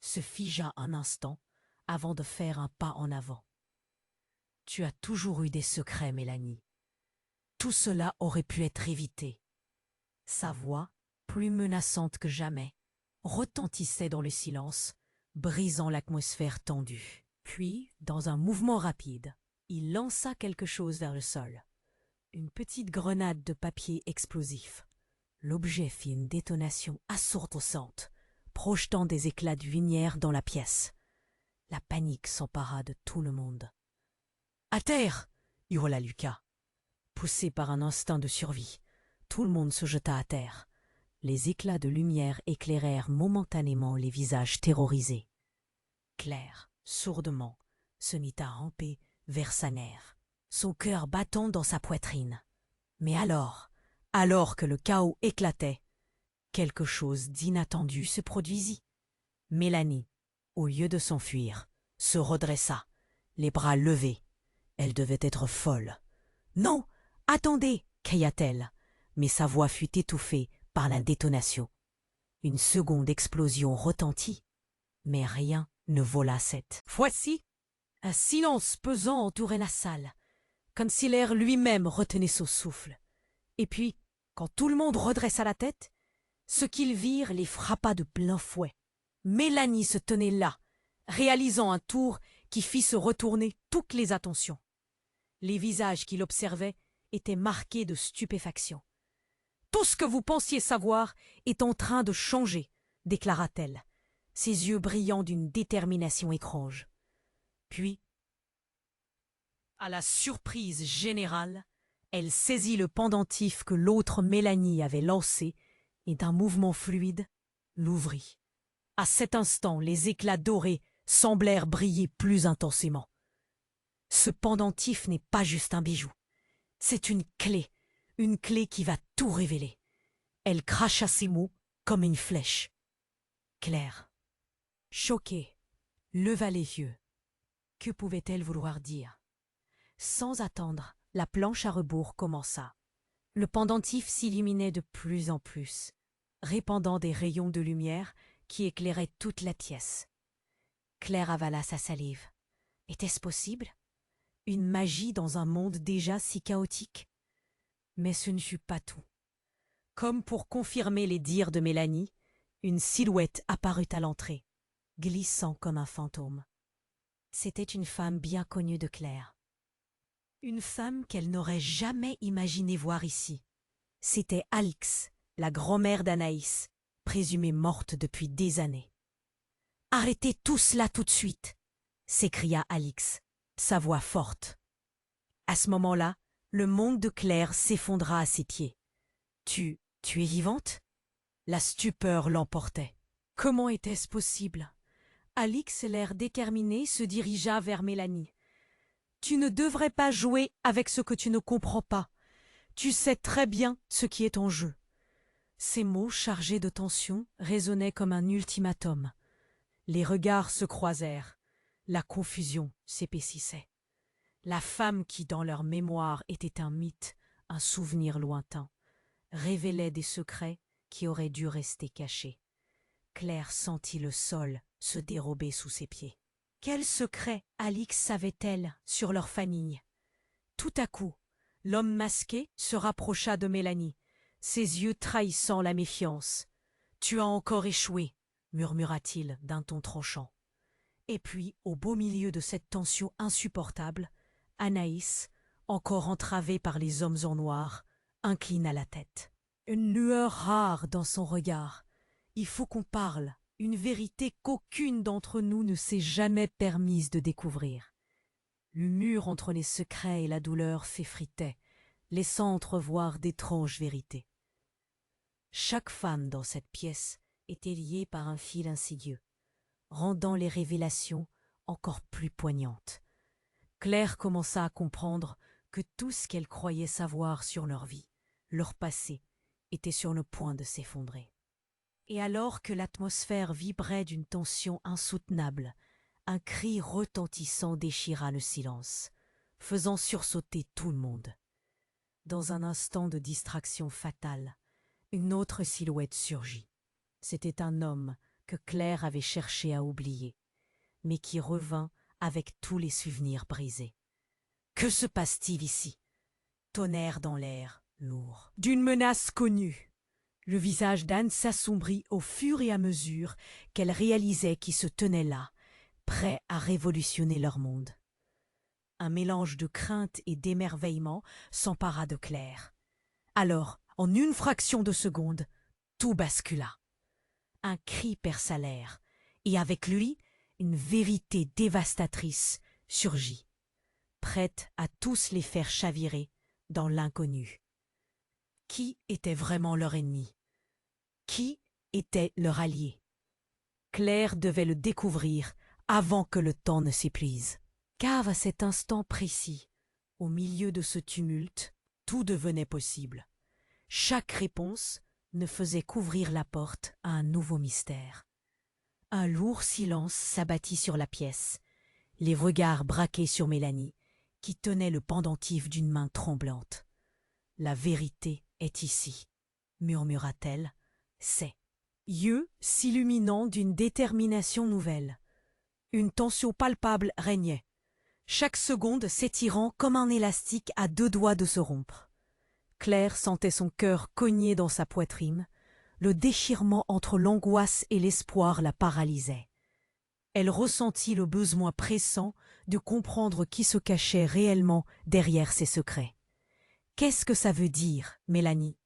se figea un instant avant de faire un pas en avant. « Tu as toujours eu des secrets, Mélanie. Tout cela aurait pu être évité. » Sa voix, plus menaçante que jamais, retentissait dans le silence, brisant l'atmosphère tendue. Puis, dans un mouvement rapide, il lança quelque chose vers le sol. Une petite grenade de papier explosif. L'objet fit une détonation assourdissante, projetant des éclats de lumière dans la pièce. La panique s'empara de tout le monde. « À terre !» hurla Lucas. Poussé par un instinct de survie, tout le monde se jeta à terre. Les éclats de lumière éclairèrent momentanément les visages terrorisés. Claire, sourdement, se mit à ramper vers sa mère, son cœur battant dans sa poitrine. Mais alors que le chaos éclatait, quelque chose d'inattendu se produisit. Mélanie, au lieu de s'enfuir, se redressa, les bras levés. Elle devait être folle. « Non, attendez !» cria-t-elle, mais sa voix fut étouffée par la détonation. Une seconde explosion retentit, mais rien ne vola cette fois-ci. Un silence pesant entourait la salle, comme si l'air lui-même retenait son souffle. Et puis, quand tout le monde redressa la tête, ce qu'ils virent les frappa de plein fouet. Mélanie se tenait là, réalisant un tour qui fit se retourner toutes les attentions. Les visages qui l'observaient étaient marqués de stupéfaction. « Tout ce que vous pensiez savoir est en train de changer, » déclara-t-elle, ses yeux brillant d'une détermination étrange. Puis, à la surprise générale, elle saisit le pendentif que l'autre Mélanie avait lancé et d'un mouvement fluide, l'ouvrit. À cet instant, les éclats dorés semblèrent briller plus intensément. Ce pendentif n'est pas juste un bijou. C'est une clé qui va tout révéler. Elle cracha ces mots comme une flèche. Claire, choquée, leva les yeux. Que pouvait-elle vouloir dire? Sans attendre, la planche à rebours commença. Le pendentif s'illuminait de plus en plus, répandant des rayons de lumière qui éclairaient toute la pièce. Claire avala sa salive. Était-ce possible? Une magie dans un monde déjà si chaotique? Mais ce ne fut pas tout. Comme pour confirmer les dires de Mélanie, une silhouette apparut à l'entrée, glissant comme un fantôme. C'était une femme bien connue de Claire. Une femme qu'elle n'aurait jamais imaginé voir ici. C'était Alix, la grand-mère d'Anaïs, présumée morte depuis des années. « Arrêtez tout cela tout de suite !» s'écria Alix, sa voix forte. À ce moment-là, le monde de Claire s'effondra à ses pieds. « Tu es vivante ?» La stupeur l'emportait. Comment était-ce possible? Alix, l'air déterminé, se dirigea vers Mélanie. « Tu ne devrais pas jouer avec ce que tu ne comprends pas. Tu sais très bien ce qui est en jeu. » Ces mots chargés de tension résonnaient comme un ultimatum. Les regards se croisèrent. La confusion s'épaississait. La femme qui, dans leur mémoire, était un mythe, un souvenir lointain, révélait des secrets qui auraient dû rester cachés. Claire sentit le sol se dérober sous ses pieds. Quel secret Alix savait-elle sur leur famille? Tout à coup, l'homme masqué se rapprocha de Mélanie, ses yeux trahissant la méfiance. « Tu as encore échoué » murmura-t-il d'un ton tranchant. Et puis, au beau milieu de cette tension insupportable, Anaïs, encore entravée par les hommes en noir, inclina la tête. Une lueur rare dans son regard. Il faut qu'on parle, une vérité qu'aucune d'entre nous ne s'est jamais permise de découvrir. Le mur entre les secrets et la douleur s'effritait, laissant entrevoir d'étranges vérités. Chaque femme dans cette pièce était liée par un fil insidieux, rendant les révélations encore plus poignantes. Claire commença à comprendre que tout ce qu'elle croyait savoir sur leur vie, leur passé, était sur le point de s'effondrer. Et alors que l'atmosphère vibrait d'une tension insoutenable, un cri retentissant déchira le silence, faisant sursauter tout le monde. Dans un instant de distraction fatale, une autre silhouette surgit. C'était un homme que Claire avait cherché à oublier, mais qui revint avec tous les souvenirs brisés. Que se passe-t-il ici? Tonnerre dans l'air, lourd. D'une menace connue. Le visage d'Anne s'assombrit au fur et à mesure qu'elle réalisait qu'il se tenait là, prêt à révolutionner leur monde. Un mélange de crainte et d'émerveillement s'empara de Claire. Alors, en une fraction de seconde, tout bascula. Un cri perça l'air, et avec lui, une vérité dévastatrice surgit, prête à tous les faire chavirer dans l'inconnu. Qui était vraiment leur ennemi? Qui était leur allié? Claire devait le découvrir avant que le temps ne s'épuise. Car à cet instant précis, au milieu de ce tumulte, tout devenait possible. Chaque réponse ne faisait qu'ouvrir la porte à un nouveau mystère. Un lourd silence s'abattit sur la pièce, les regards braqués sur Mélanie, qui tenait le pendentif d'une main tremblante. « La vérité est ici », murmura-t-elle. « C'est yeux s'illuminant d'une détermination nouvelle. Une tension palpable régnait, chaque seconde s'étirant comme un élastique à 2 doigts de se rompre. Claire sentait son cœur cogner dans sa poitrine, le déchirement entre l'angoisse et l'espoir la paralysait. Elle ressentit le besoin pressant de comprendre qui se cachait réellement derrière ses secrets. « Qu'est-ce que ça veut dire, Mélanie ?»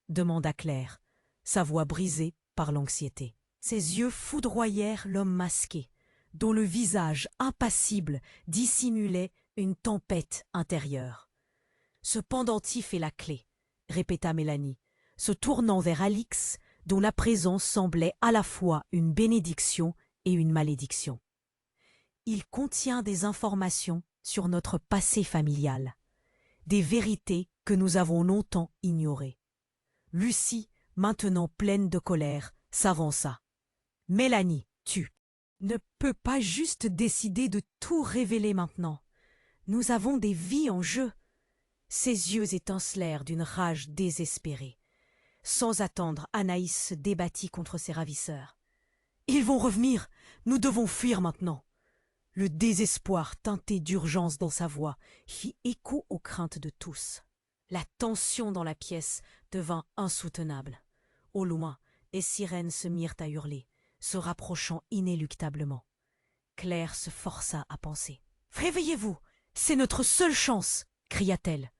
demanda Claire, sa voix brisée par l'anxiété. Ses yeux foudroyèrent l'homme masqué, dont le visage impassible dissimulait une tempête intérieure. « Ce pendentif est la clé, » répéta Mélanie, se tournant vers Alix, dont la présence semblait à la fois une bénédiction et une malédiction. Il contient des informations sur notre passé familial, des vérités que nous avons longtemps ignorées. Lucie, maintenant pleine de colère, s'avança. « Mélanie, tu ne peux pas juste décider de tout révéler maintenant. Nous avons des vies en jeu. » Ses yeux étincelèrent d'une rage désespérée. Sans attendre, Anaïs se débattit contre ses ravisseurs. « Ils vont revenir. Nous devons fuir maintenant. » Le désespoir teinté d'urgence dans sa voix fit écho aux craintes de tous. La tension dans la pièce devint insoutenable. Au loin, les sirènes se mirent à hurler, se rapprochant inéluctablement. Claire se força à penser. « Réveillez-vous, c'est notre seule chance !» cria-t-elle.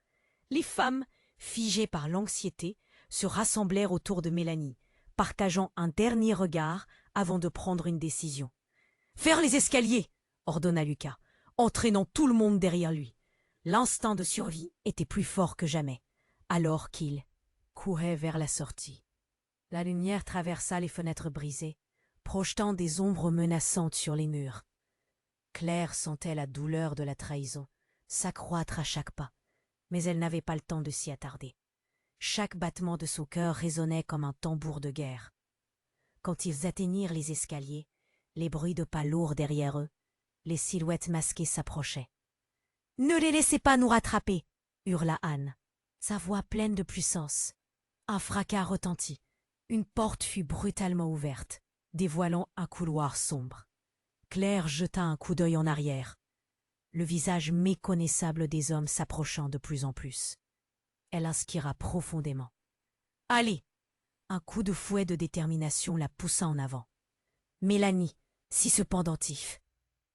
Les femmes, figées par l'anxiété, se rassemblèrent autour de Mélanie, partageant un dernier regard avant de prendre une décision. « Vers les escaliers !» ordonna Lucas, entraînant tout le monde derrière lui. L'instinct de survie était plus fort que jamais, alors qu'il courait vers la sortie. La lumière traversa les fenêtres brisées, projetant des ombres menaçantes sur les murs. Claire sentait la douleur de la trahison s'accroître à chaque pas, mais elle n'avait pas le temps de s'y attarder. Chaque battement de son cœur résonnait comme un tambour de guerre. Quand ils atteignirent les escaliers, les bruits de pas lourds derrière eux, les silhouettes masquées s'approchaient. « Ne les laissez pas nous rattraper !» hurla Anne, sa voix pleine de puissance. Un fracas retentit. Une porte fut brutalement ouverte, dévoilant un couloir sombre. Claire jeta un coup d'œil en arrière, le visage méconnaissable des hommes s'approchant de plus en plus. Elle inspira profondément. « Allez !» Un coup de fouet de détermination la poussa en avant. « Mélanie, si ce pendentif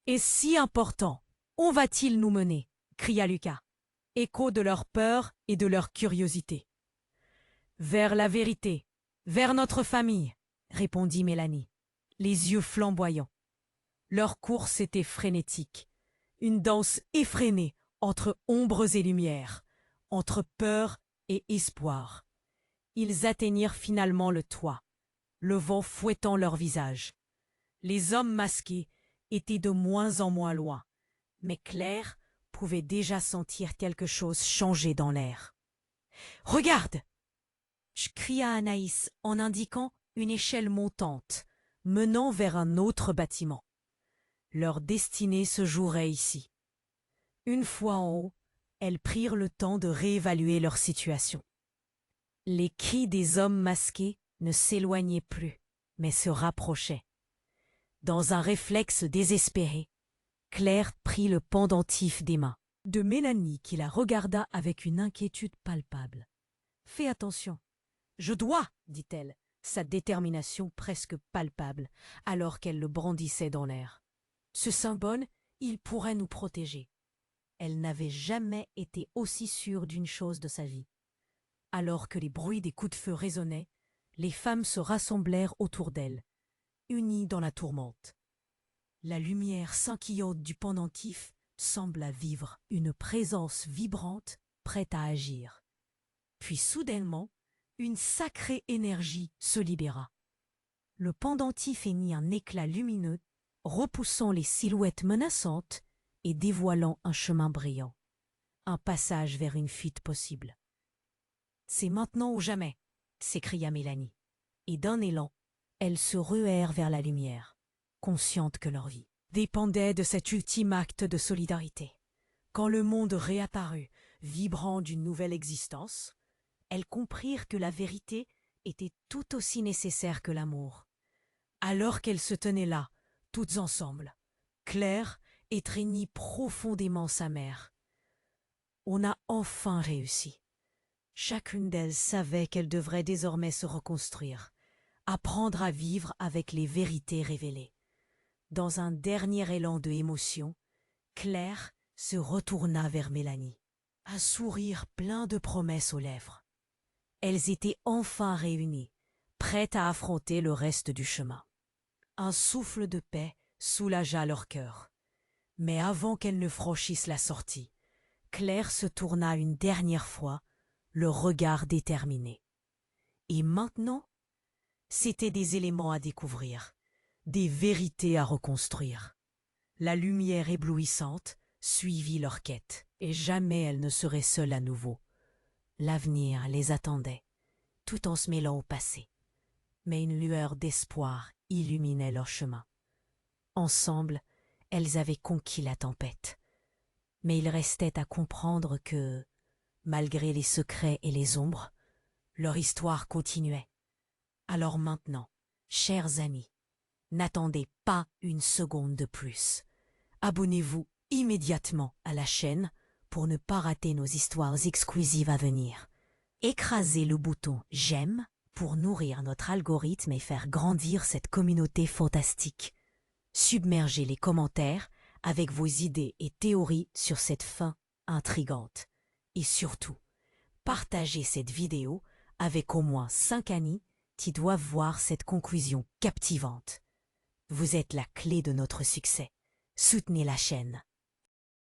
est si important, où va-t-il nous mener ?» cria Lucas, écho de leur peur et de leur curiosité. « Vers la vérité, vers notre famille !» répondit Mélanie, les yeux flamboyants. Leur course était frénétique, une danse effrénée entre ombres et lumières, entre peur et espoir. Ils atteignirent finalement le toit, le vent fouettant leurs visages. Les hommes masqués étaient de moins en moins loin, mais Claire pouvait déjà sentir quelque chose changer dans l'air. « Regarde !» cria Anaïs en indiquant une échelle montante, menant vers un autre bâtiment. Leur destinée se jouerait ici. Une fois en haut, elles prirent le temps de réévaluer leur situation. Les cris des hommes masqués ne s'éloignaient plus, mais se rapprochaient. Dans un réflexe désespéré, Claire prit le pendentif des mains de Mélanie qui la regarda avec une inquiétude palpable. « Fais attention. »« Je dois, » dit-elle, sa détermination presque palpable, alors qu'elle le brandissait dans l'air. « Ce symbole, il pourrait nous protéger. » Elle n'avait jamais été aussi sûre d'une chose de sa vie. Alors que les bruits des coups de feu résonnaient, les femmes se rassemblèrent autour d'elle, unies dans la tourmente. La lumière scintillante du pendentif sembla vivre une présence vibrante, prête à agir. Puis soudainement, une sacrée énergie se libéra. Le pendentif émit un éclat lumineux, repoussant les silhouettes menaçantes et dévoilant un chemin brillant, un passage vers une fuite possible. « C'est maintenant ou jamais !» s'écria Mélanie, et d'un élan, elles se ruèrent vers la lumière, conscientes que leur vie dépendait de cet ultime acte de solidarité. Quand le monde réapparut, vibrant d'une nouvelle existence, elles comprirent que la vérité étaient tout aussi nécessaires que l'amour. Alors qu'elles se tenaient là, toutes ensemble, Claire étreignit profondément sa mère. On a enfin réussi. Chacune d'elles savait qu'elle devrait désormais se reconstruire, apprendre à vivre avec les vérités révélées. Dans un dernier élan de émotion, Claire se retourna vers Mélanie, un sourire plein de promesses aux lèvres. Elles étaient enfin réunies, prêtes à affronter le reste du chemin. Un souffle de paix soulagea leur cœur. Mais avant qu'elles ne franchissent la sortie, Claire se tourna une dernière fois, le regard déterminé. Et maintenant, c'étaient des éléments à découvrir, des vérités à reconstruire. La lumière éblouissante suivit leur quête, et jamais elles ne seraient seules à nouveau. L'avenir les attendait, tout en se mêlant au passé. Mais une lueur d'espoir illuminait leur chemin. Ensemble, elles avaient conquis la tempête. Mais il restait à comprendre que, malgré les secrets et les ombres, leur histoire continuait. Alors maintenant, chers amis, n'attendez pas une seconde de plus. Abonnez-vous immédiatement à la chaîne pour ne pas rater nos histoires exclusives à venir. Écrasez le bouton « J'aime » pour nourrir notre algorithme et faire grandir cette communauté fantastique. Submergez les commentaires avec vos idées et théories sur cette fin intrigante. Et surtout, partagez cette vidéo avec au moins 5 amis qui doivent voir cette conclusion captivante. Vous êtes la clé de notre succès. Soutenez la chaîne.